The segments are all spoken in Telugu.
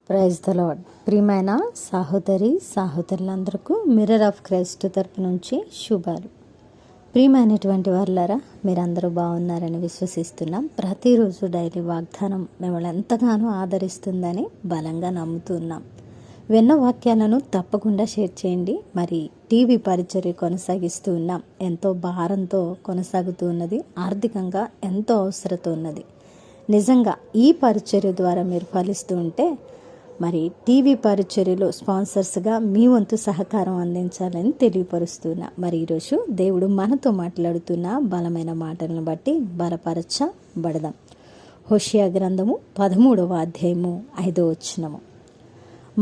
Praise the lord. ప్రియమైన సహోదరులందరికీ మిర్రర్ ఆఫ్ క్రైస్ట్ తరపు నుంచి శుభాలు. ప్రియమైనటువంటి వారులారా, మీరందరూ బాగున్నారని విశ్వసిస్తున్నాం. ప్రతిరోజు డైలీ వాగ్దానం మిమ్మల్ని ఎంతగానో ఆదరిస్తుందని బలంగా నమ్ముతున్నాం. విన్న వాక్యాలను తప్పకుండా షేర్ చేయండి. మరి టీవీ పరిచర్య కొనసాగిస్తూ ఉన్నాం. ఎంతో భారంతో కొనసాగుతూ ఉన్నది. ఆర్థికంగా ఎంతో అవసరత ఉన్నది. నిజంగా ఈ పరిచర్య ద్వారా మీరు ఫలిస్తూ ఉంటే మరి టీవీ పరిచర్యలో స్పాన్సర్స్గా మీ వంతు సహకారం అందించాలని తెలియపరుస్తున్నా. మరి ఈరోజు దేవుడు మనతో మాట్లాడుతున్న బలమైన మాటలను బట్టి బలపరచబడదాం. హోషియా గ్రంథము 13వ అధ్యాయము 5వ వచనము.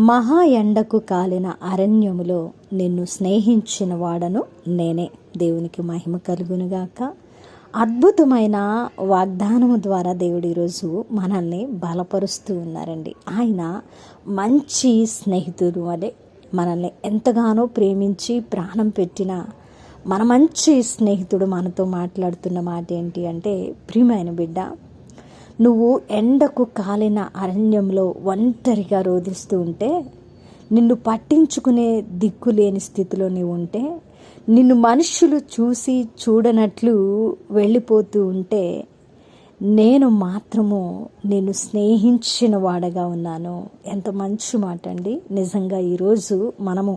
మహా ఎండకు కాలిన అరణ్యములో నిన్ను స్నేహించిన వాడను నేనే. దేవునికి మహిమ కలుగునుగాక. అద్భుతమైన వాగ్దానము ద్వారా దేవుడు ఈరోజు మనల్ని బలపరుస్తూ ఉన్నారండి. ఆయన మంచి స్నేహితుడు వలె మనల్ని ఎంతగానో ప్రేమించి ప్రాణం పెట్టిన మన మంచి స్నేహితుడు మనతో మాట్లాడుతున్న మాట ఏంటి అంటే, ప్రియమైన బిడ్డ, నువ్వు ఎండకు కాలిన అరణ్యంలో ఒంటరిగా రోధిస్తూ ఉంటే, నిన్ను పట్టించుకునే దిక్కు లేని స్థితిలో నీవు ఉంటే, నిన్ను మనుషులు చూసి చూడనట్లు వెళ్ళిపోతూ ఉంటే, నేను మాత్రము నిన్ను స్నేహించిన వాడగా ఉన్నాను. ఎంత మంచి మాట అండి. నిజంగా ఈరోజు మనము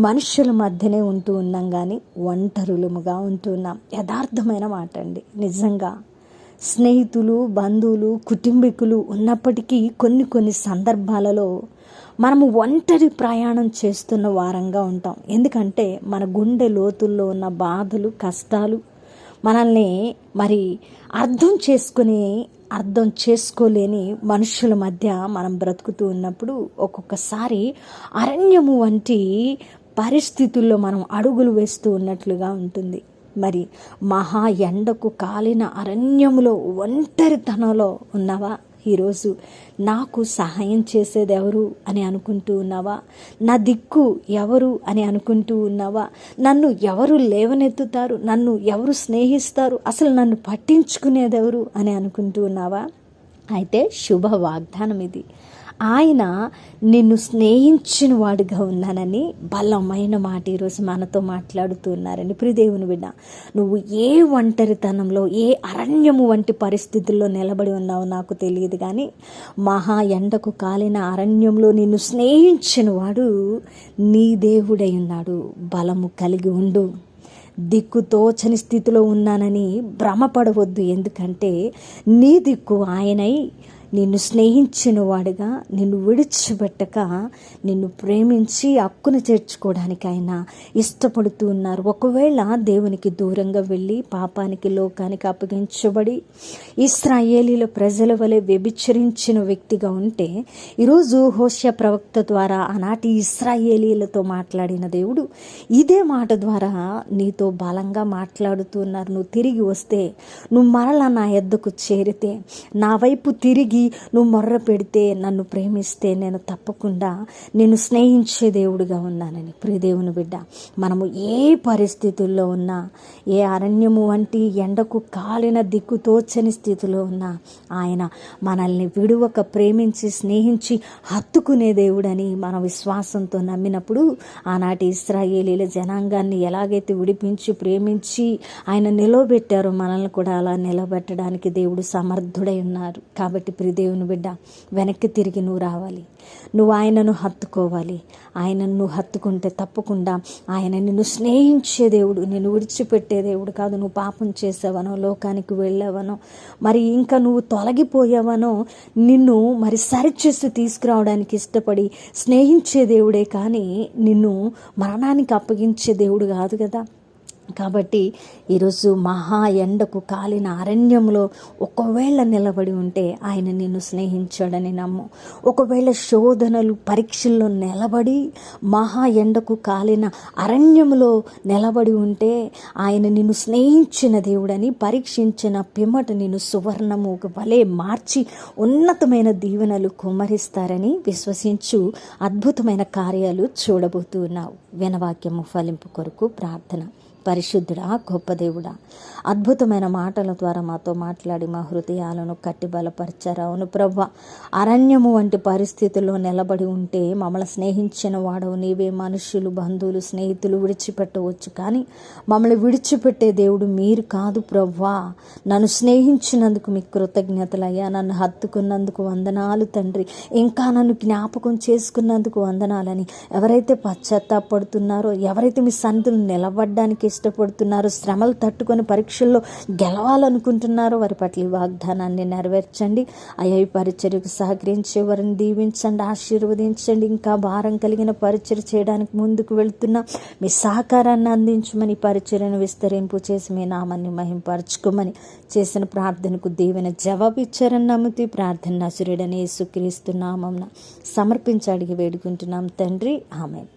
మనుషుల మధ్యనే ఉంటూ ఉన్నాం, కానీ ఒంటరులముగా ఉంటున్నాం. యథార్థమైన మాట అండి. నిజంగా స్నేహితులు, బంధువులు, కుటుంబీకులు ఉన్నప్పటికీ కొన్ని సందర్భాలలో మనము ఒంటరి ప్రయాణం చేస్తున్న వారంగా ఉంటాం. ఎందుకంటే మన గుండె లోతుల్లో ఉన్న బాధలు, కష్టాలు మనల్ని మరి అర్థం చేసుకోలేని మనుషుల మధ్య మనం బ్రతుకుతూ ఉన్నప్పుడు ఒక్కొక్కసారి అరణ్యము వంటి పరిస్థితుల్లో మనం అడుగులు వేస్తూ ఉన్నట్లుగా ఉంటుంది. మరి మహా ఎండకు కాలిన అరణ్యములో ఒంటరితనంలో ఉన్నావా? ఈరోజు నాకు సహాయం చేసేది ఎవరు అని అనుకుంటూ ఉన్నావా? నా దిక్కు ఎవరు అని అనుకుంటూ ఉన్నావా? నన్ను ఎవరు లేవనెత్తుతారు? నన్ను ఎవరు స్నేహిస్తారు? అసలు నన్ను పట్టించుకునేది ఎవరు అని అనుకుంటూ ఉన్నావా? అయితే శుభ వాగ్దానం ఇది. ఆయన నిన్ను స్నేహించిన వాడుగా ఉన్నానని బలమైన మాట ఈరోజు మనతో మాట్లాడుతున్నారని. ప్రియదేవుని బిడ్డ, నువ్వు ఏ ఒంటరితనంలో, ఏ అరణ్యము వంటి పరిస్థితుల్లో నిలబడి ఉన్నావో నాకు తెలియదు, కానీ మహా ఎండకు కాలిన అరణ్యంలో నిన్ను స్నేహించిన వాడు నీ దేవుడై ఉన్నాడు. బలము కలిగి ఉండు. దిక్కుతోచని స్థితిలో ఉన్నానని భ్రమపడవద్దు. ఎందుకంటే నీ దిక్కు ఆయనై నిన్ను స్నేహించిన వాడుగా, నిన్ను విడిచిపెట్టక నిన్ను ప్రేమించి హక్కును చేర్చుకోవడానికి ఆయన ఇష్టపడుతూ ఉన్నారు. ఒకవేళ దేవునికి దూరంగా వెళ్ళి పాపానికి, లోకానికి అప్పగించబడి ఇశ్రాయేలీల ప్రజల వలె వ్యభిచరించిన వ్యక్తిగా ఉంటే, ఈరోజు హోషియా ప్రవక్త ద్వారా ఆనాటి ఇశ్రాయేలీలతో మాట్లాడిన దేవుడు ఇదే మాట ద్వారా నీతో బలంగా మాట్లాడుతున్నారు. నువ్వు తిరిగి వస్తే, నువ్వు మరలా నా యొద్దకు చేరితే, నా వైపు తిరిగి నువ్వు మొర్ర పెడితే, నన్ను ప్రేమిస్తే, నేను తప్పకుండా నేను స్నేహించే దేవుడిగా ఉన్నానని. ప్రియదేవుని బిడ్డ, మనము ఏ పరిస్థితుల్లో ఉన్నా, ఏ అరణ్యము వంటి ఎండకు కాలిన దిక్కుతోచని స్థితిలో ఉన్నా, ఆయన మనల్ని విడువక ప్రేమించి స్నేహించి హత్తుకునే దేవుడని మన విశ్వాసంతో నమ్మినప్పుడు, ఆనాటి ఇశ్రాయేలీల జనాంగాన్ని ఎలాగైతే విడిపించి ప్రేమించి ఆయన నిలవబెట్టారో, మనల్ని కూడా అలా నిలబెట్టడానికి దేవుడు సమర్థుడై ఉన్నారు. కాబట్టి దేవుని బిడ్డ, వెనక్కి తిరిగి నువ్వు రావాలి. నువ్వు ఆయనను హత్తుకోవాలి. ఆయనను నువ్వు హత్తుకుంటే తప్పకుండా ఆయన నిన్ను స్నేహించే దేవుడు, నిన్ను విడిచిపెట్టే దేవుడు కాదు. నువ్వు పాపం చేసావనో, లోకానికి వెళ్ళావనో, మరి ఇంకా నువ్వు తొలగిపోయావనో, నిన్ను మరి సరిచేసి తీసుకురావడానికి ఇష్టపడి స్నేహించే దేవుడే కానీ నిన్ను మరణానికి అప్పగించే దేవుడు కాదు కదా. కాబట్టి ఈరోజు మహా ఎండకు కాలిన అరణ్యంలో ఒకవేళ నిలబడి ఉంటే ఆయన నిన్ను స్నేహించాడని నమ్ము. ఒకవేళ శోధనలు, పరీక్షల్లో నిలబడి మహా ఎండకు కాలిన అరణ్యంలో నిలబడి ఉంటే ఆయన నిన్ను స్నేహించిన దేవుడని, పరీక్షించిన పిమ్మట నిన్ను సువర్ణము వలె మార్చి ఉన్నతమైన దీవెనలు కుమ్మరిస్తారని విశ్వసించు. అద్భుతమైన కార్యాలు చూడబోతున్నావు. వినవాక్యము ఫలింపు కొరకు ప్రార్థన. పరిశుద్ధుడా, గొప్ప దేవుడా, అద్భుతమైన మాటల ద్వారా మాతో మాట్లాడి మా హృదయాలను కట్టి బలపరిచారు. అవును ప్రభువా, అరణ్యము వంటి పరిస్థితుల్లో నిలబడి ఉంటే మమ్మల్ని స్నేహించిన వాడవు నీవే. మనుషులు, బంధువులు, స్నేహితులు విడిచిపెట్టవచ్చు, కానీ మమ్మల్ని విడిచిపెట్టే దేవుడు మీరు కాదు ప్రభువా. నన్ను స్నేహించినందుకు మీకు కృతజ్ఞతలయ్యా. నన్ను హత్తుకున్నందుకు వందనాలు తండ్రి. ఇంకా నన్ను జ్ఞాపకం చేసుకున్నందుకు వందనాలని ఎవరైతే పశ్చాత్తాపడుతున్నారో, ఎవరైతే మీ సన్నిధిలో నిలబడడానికి ఇష్టపడుతున్నారో, శ్రమలు తట్టుకొని పరీక్షల్లో గెలవాలనుకుంటున్నారో వారి పట్ల ఈ వాగ్దానాన్ని నెరవేర్చండి. అయ్యా, ఈ పరిచర్యకు సహకరించే వారిని దీవించండి, ఆశీర్వదించండి. ఇంకా భారం కలిగిన పరిచర్య చేయడానికి ముందుకు వెళుతున్నా మీ సహకారాన్ని అందించమని, పరిచర్యను విస్తరింపు చేసి మీ నామాన్ని మహింపరచుకోమని చేసిన ప్రార్థనకు దీవెన జవాబు ఇచ్చారని నమ్ముతూ ప్రార్థన నజరేయుడైన యేసుక్రీస్తు నామమున సమర్పించి అడిగి వేడుకుంటున్నాం తండ్రి, ఆమేన్.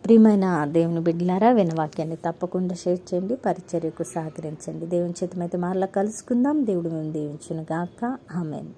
ప్రియమైన దేవుని బిడ్డలారా, వినవాక్యాన్ని తప్పకుండా షేర్ చేయండి, పరిచర్యకు సహకరించండి. దేవుని చేతమైతే మరలా కలుసుకుందాం. దేవుడు మేము దీవించును గాక. ఆమేన్.